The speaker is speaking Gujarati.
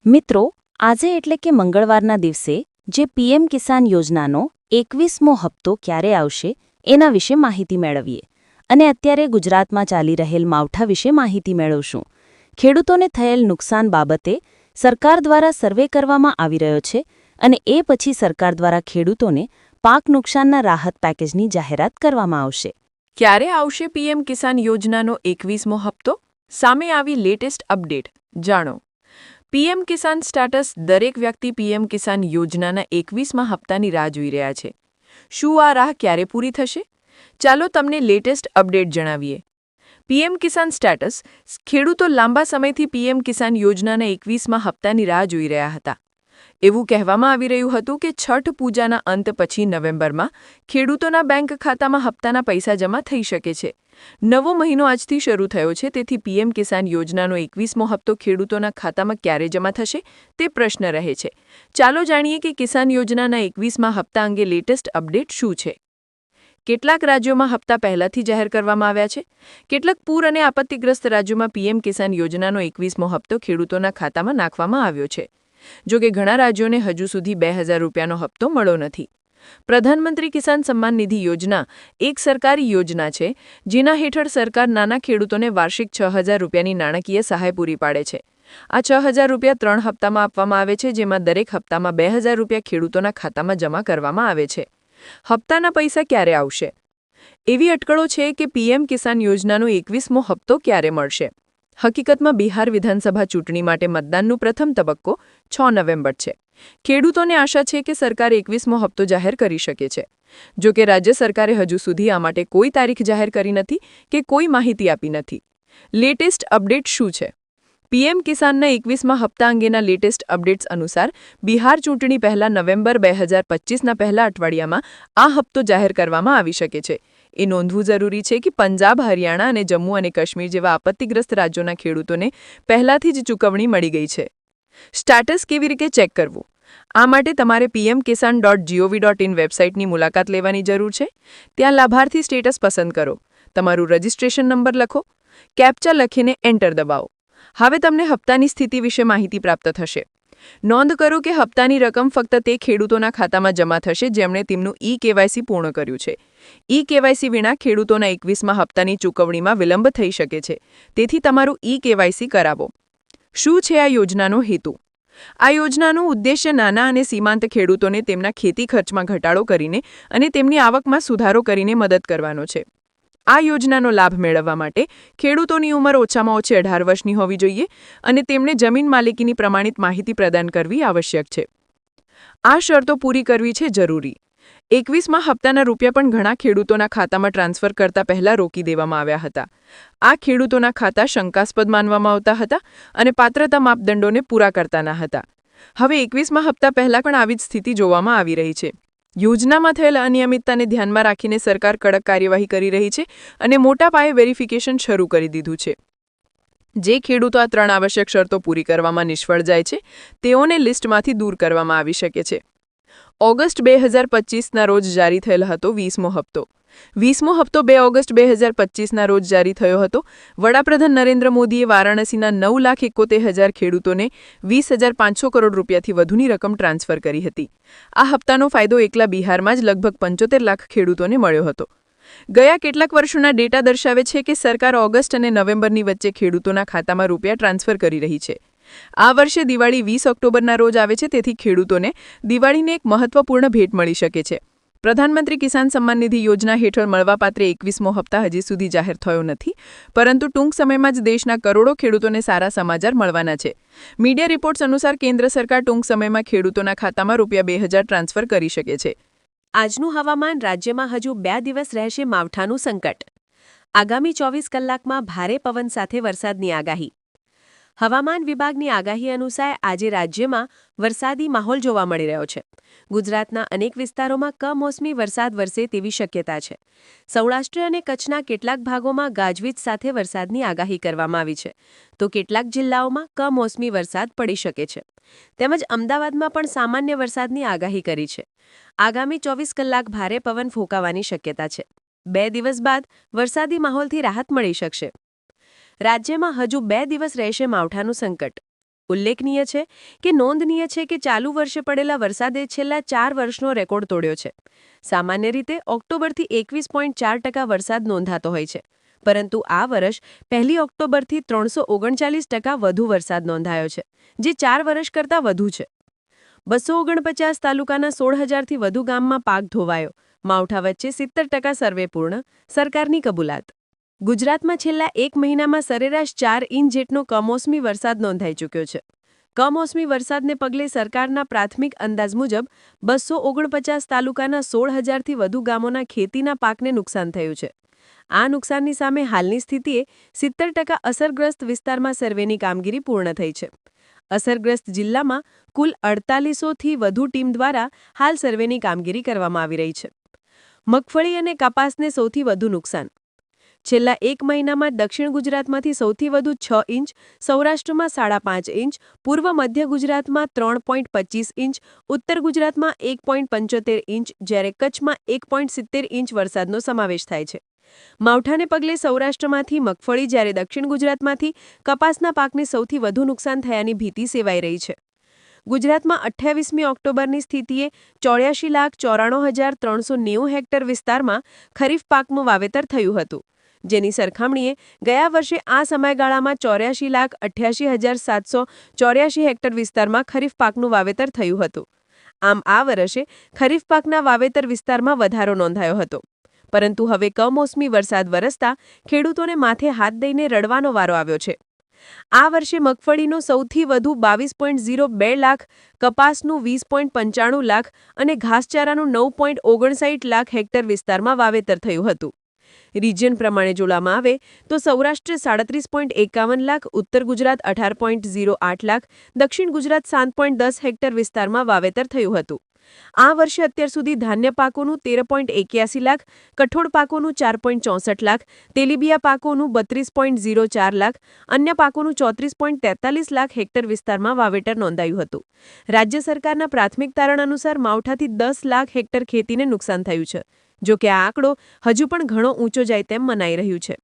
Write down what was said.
મિત્રો, આજે એટલે કે મંગળવારના દિવસે જે પીએમ કિસાન યોજનાનો 21મો હપ્તો ક્યારે આવશે એના વિશે માહિતી મેળવીએ અને અત્યારે ગુજરાતમાં ચાલી રહેલ માવઠા વિશે માહિતી મેળવશું. ખેડૂતોને થયેલ નુકસાન બાબતે સરકાર દ્વારા સર્વે કરવામાં આવી રહ્યો છે અને એ પછી સરકાર દ્વારા ખેડૂતોને પાક નુકસાનના રાહત પેકેજની જાહેરાત કરવામાં આવશે. ક્યારે આવશે પીએમ કિસાન યોજનાનો 21મો હપ્તો? સામે આવી લેટેસ્ટ અપડેટ જાણો. પીએમ કિસાન સ્ટાટસ. દરેક વ્યક્તિ પીએમ કિસાન યોજનાના 21મા હપ્તાની રાહ જોઈ રહ્યા છે. શું આ રાહ ક્યારે પૂરી થશે? ચાલો તમને લેટેસ્ટ અપડેટ જણાવીએ. પીએમ કિસાન સ્ટાટસ. ખેડૂતો લાંબા સમયથી પીએમ કિસાન યોજનાના 21મા હપ્તાની રાહ જોઈ રહ્યા હતા. એવું કહેવામાં આવી રહ્યું હતું કે છઠ પૂજાના અંત પછી નવેમ્બરમાં ખેડૂતોના બેંક ખાતામાં હપ્તાના પૈસા જમા થઈ શકે છે. નવો મહિનો આજથી શરૂ થયો છે, તેથી પીએમ કિસાન યોજનાનો 21મો હપ્તો ખેડૂતોના ખાતામાં ક્યારે જમા થશે તે પ્રશ્ન રહે છે. ચાલો જાણીએ કે કિસાન યોજનાના 21મા હપ્તા અંગે લેટેસ્ટ અપડેટ શું છે. કેટલાક રાજ્યોમાં હપ્તા પહેલાથી જાહેર કરવામાં આવ્યા છે. કેટલાક પૂર અને આપત્તિગ્રસ્ત રાજ્યોમાં પીએમ કિસાન યોજનાનો 21મો હપ્તો ખેડૂતોના ખાતામાં નાખવામાં આવ્યો છે. જોકે ઘણા રાજ્યોને હજુ સુધી 2000 રૂપિયાનો હપ્તો મળ્યો નથી. પ્રધાનમંત્રી કિસાન સન્માન નિધિ યોજના એક સરકારી યોજના છે, જેના હેઠળ સરકાર નાના ખેડૂતોને વાર્ષિક 6000 રૂપિયાની નાણાકીય સહાય પૂરી પાડે છે. આ 6000 રૂપિયા 3 હપ્તામાં આપવામાં આવે છે, જેમાં દરેક હપ્તામાં 2000 રૂપિયા ખેડૂતોના ખાતામાં જમા કરવામાં આવે છે. હપ્તાના પૈસા ક્યારે આવશે? એવી અટકળો છે કે પીએમ કિસાન યોજનાનો 21મો હપ્તો ક્યારે મળશે. હકીકતમાં બિહાર વિધાનસભા ચૂંટણી માટે મતદાનનો પ્રથમ તબક્કો 6 નવેમ્બર છે. ખેડૂતોને આશા છે કે સરકાર 21મો હપ્તો જાહેર કરી શકે છે. જો કે રાજ્ય સરકારે હજુ સુધી આ માટે કોઈ તારીખ જાહેર કરી નથી કે કોઈ માહિતી આપી નથી. લેટેસ્ટ અપડેટ શું છે? પીએમ કિસાનના 21મા હપ્તા અંગેના લેટેસ્ટ અપડેટ્સ અનુસાર બિહાર ચૂંટણી પહેલા નવેમ્બર 2025ના પહેલા અઠવાડિયામાં આ હપ્તો જાહેર કરવામાં આવી શકે છે. એ નોંધવું જરૂરી છે કે પંજાબ, હરિયાણા અને જમ્મુ અને કાશ્મીર જેવા આપત્તિગ્રસ્ત રાજ્યોના ખેડૂતોને પહેલાથી જ ચૂકવણી મળી ગઈ છે. સ્ટાટસ કેવી રીતે ચેક કરવું? આ માટે તમારે pmkisan.gov.in વેબસાઇટની મુલાકાત લેવાની જરૂર છે. ત્યાં લાભાર્થી સ્ટેટસ પસંદ કરો, તમારું રજિસ્ટ્રેશન નંબર લખો, કેપ્ચા લખીને એન્ટર દબાવો. હવે તમને હપ્તાની સ્થિતિ વિશે માહિતી પ્રાપ્ત થશે. નોંધ કરો કે હપ્તાની રકમ ફક્ત તે ખેડૂતોના ખાતામાં જમા થશે જેમણે તેમનું ઈ-કેવાયસી પૂર્ણ કર્યું છે. ઈ-કેવાયસી વિના ખેડૂતોના 21મા હપ્તાની ચૂકવણીમાં વિલંબ થઈ શકે છે. તેથી તમારું ઈ-કેવાયસી કરાવો. શું છે આ યોજનાનો હેતુ? આ યોજનાનો ઉદ્દેશ્ય નાના અને સીમાંત ખેડૂતોને તેમના ખેતી ખર્ચમાં ઘટાડો કરીને અને તેમની આવકમાં સુધારો કરીને મદદ કરવાનો છે. આ યોજનાનો લાભ મેળવવા માટે ખેડૂતોની ઉંમર ઓછામાં ઓછી 18 વર્ષની હોવી જોઈએ અને તેમને જમીન માલિકીની પ્રમાણિત માહિતી પ્રદાન કરવી આવશ્યક છે. આ શરતો પૂરી કરવી છે જરૂરી. 21મા હપ્તાના રૂપિયા પણ ઘણા ખેડૂતોના ખાતામાં ટ્રાન્સફર કરતા પહેલા રોકી દેવામાં આવ્યા હતા. આ ખેડૂતોના ખાતા શંકાસ્પદ માનવામાં આવતા હતા અને પાત્રતા માપદંડોને પૂરા કરતા ન હતા. હવે 21મા હપ્તા પહેલા પણ આવી જ સ્થિતિ જોવામાં આવી રહી છે. યોજનામાં થયેલ અનિયમિતતાને ધ્યાનમાં રાખીને સરકાર કડક કાર્યવાહી કરી રહી છે અને મોટા પાયે વેરિફિકેશન શરૂ કરી દીધું છે. જે ખેડૂતો આ 3 આવશ્યક શરતો પૂરી કરવામાં નિષ્ફળ જાય છે, તેઓને લિસ્ટમાંથી દૂર કરવામાં આવી શકે છે. ઓગસ્ટ 2025ના રોજ જારી થયેલ હતો 20મો હપ્તો. 20મો હપ્તો 2 ઓગસ્ટ 2025ના રોજ જારી થયો હતો. વડાપ્રધાન નરેન્દ્ર મોદીએ વારાણસીના 9,71,000 ખેડૂતોને 20,500 કરોડ રૂપિયાથી વધુની રકમ ટ્રાન્સફર કરી હતી. આ હપ્તાનો ફાયદો એકલા બિહારમાં જ લગભગ 75 લાખ ખેડૂતોને મળ્યો હતો. ગયા કેટલાક વર્ષોના ડેટા દર્શાવે છે કે સરકાર ઓગસ્ટ અને નવેમ્બરની વચ્ચે ખેડૂતોના ખાતામાં રૂપિયા ટ્રાન્સફર કરી રહી છે. આ વર્ષે દિવાળી 20 ઓક્ટોબરના રોજ આવે છે, તેથી ખેડૂતોને દિવાળીને એક મહત્વપૂર્ણ ભેટ મળી શકે છે. પ્રધાનમંત્રી કિસાન સન્માન નિધિ યોજના હેઠળ મળવાપાત્ર 21મો હપ્તા હજી સુધી જાહેર થયો નથી, પરંતુ ટૂંક સમયમાં જ દેશના કરોડો ખેડૂતોને સારા સમાચાર મળવાના છે. મીડિયા રિપોર્ટ્સ અનુસાર કેન્દ્ર સરકાર ટૂંક સમયમાં ખેડૂતોના ખાતામાં રૂપિયા 2000 ટ્રાન્સફર કરી શકે છે. આજનું હવામાન. રાજ્યમાં હજુ 2 દિવસ રહેશે માવઠાનું સંકટ. આગામી 24 કલાકમાં ભારે પવન સાથે વરસાદની આગાહી. હવામાન વિભાગની આગાહી અનુસાર આજે રાજ્યમાં વરસાદી માહોલ જોવા મળી રહ્યો છે. ગુજરાતના અનેક વિસ્તારોમાં કમોસમી વરસાદ વરસે તેવી શક્યતા છે. સૌરાષ્ટ્ર અને કચ્છના કેટલાક ભાગોમાં ગાજવીજ સાથે વરસાદની આગાહી કરવામાં આવી છે, તો કેટલાક જિલ્લાઓમાં કમોસમી વરસાદ પડી શકે છે. તેમજ અમદાવાદમાં પણ સામાન્ય વરસાદની આગાહી કરી છે. આગામી 24 કલાક ભારે પવન ફૂંકાવાની શક્યતા છે. 2 દિવસ બાદ વરસાદી માહોલથી રાહત મળી શકશે. રાજ્યમાં હજુ 2 દિવસ રહેશે માવઠાનું સંકટ. ઉલ્લેખનીય છે કે નોંધનીય છે કે ચાલુ વર્ષે પડેલા વરસાદે છેલ્લા 4 વર્ષનો રેકોર્ડ તોડ્યો છે. સામાન્ય રીતે ઓક્ટોબરથી 21.4% વરસાદ નોંધાતો હોય છે, પરંતુ આ વર્ષ 1 ઓક્ટોબરથી 339% વધુ વરસાદ નોંધાયો છે, જે 4 વર્ષ કરતાં વધુ છે. 249 તાલુકાના 16,000થી વધુ ગામમાં પાક ધોવાયો. માવઠા વચ્ચે 70% સર્વે પૂર્ણ, સરકારની કબૂલાત. ગુજરાતમાં છેલ્લા 1 મહિનામાં સરેરાશ 4 ઇંચ જેટલો કમોસમી વરસાદ નોંધાઈ ચૂક્યો છે. કમોસમી વરસાદને પગલે સરકારના પ્રાથમિક અંદાજ મુજબ 249 તાલુકાના 16,000થી વધુ ગામોના ખેતીના પાકને નુકસાન થયું છે. આ નુકસાનની સામે હાલની સ્થિતિએ 70% અસરગ્રસ્ત વિસ્તારમાં સર્વેની કામગીરી પૂર્ણ થઈ છે. અસરગ્રસ્ત જિલ્લામાં કુલ 4800થી વધુ ટીમ દ્વારા હાલ સર્વેની કામગીરી કરવામાં આવી રહી છે. મગફળી અને કપાસને સૌથી વધુ નુકસાન. છેલ્લા 1 મહિનામાં દક્ષિણ ગુજરાતમાંથી સૌથી વધુ 6 ઇંચ, સૌરાષ્ટ્રમાં 5.5 ઇંચ, પૂર્વ મધ્ય ગુજરાતમાં 3.25 ઇંચ, ઉત્તર ગુજરાતમાં 1.75 ઇંચ, જ્યારે કચ્છમાં 1.70 ઇંચ વરસાદનો સમાવેશ થાય છે. માવઠાને પગલે સૌરાષ્ટ્રમાંથી મગફળી જ્યારે દક્ષિણ ગુજરાતમાંથી કપાસના પાકને સૌથી વધુ નુકસાન થયાની ભીતિ સેવાઈ રહી છે. ગુજરાતમાં 28મી ઓક્ટોબરની સ્થિતિએ 84,94,390 હેક્ટર વિસ્તારમાં ખરીફ પાકનું વાવેતર થયું હતું, જેની સરખામણીએ ગયા વર્ષે આ સમયગાળામાં 84,88,784 હેક્ટર વિસ્તારમાં ખરીફ પાકનું વાવેતર થયું હતું. આમ આ વર્ષે ખરીફ પાકના વાવેતર વિસ્તારમાં વધારો નોંધાયો હતો, પરંતુ હવે કમોસમી વરસાદ વરસતા ખેડૂતોને માથે હાથ દઈને રડવાનો વારો આવ્યો છે. આ વર્ષે મગફળીનું સૌથી વધુ 22.02 લાખ, કપાસનું 20.95 લાખ અને ઘાસચારાનું 9.59 લાખ હેક્ટર વિસ્તારમાં વાવેતર થયું હતું. રિજિયન પ્રમાણે જોવામાં આવે તો સૌરાષ્ટ્ર 37.51 લાખ, ઉત્તર ગુજરાત 18.08 લાખ, દક્ષિણ ગુજરાત 7.10 હેક્ટર વિસ્તારમાં વાવેતર થયું હતું. આ વર્ષે અત્યાર સુધી ધાન્ય પાકોનું 13.81 લાખ, કઠોળ પાકોનું 4.64 લાખ, તેલીબિયા પાકોનું 32.04 લાખ, અન્ય પાકોનું 34.43 લાખ હેક્ટર વિસ્તારમાં વાવેતર નોંધાયું હતું. રાજ્ય સરકારના પ્રાથમિક તારણ અનુસાર માવઠાથી 10 લાખ હેક્ટર ખેતીને નુકસાન થયું છે. જો કે આ આંકડો હજુ પણ ઘણો ઊંચો જાય તેમ મનાઈ રહ્યું છે.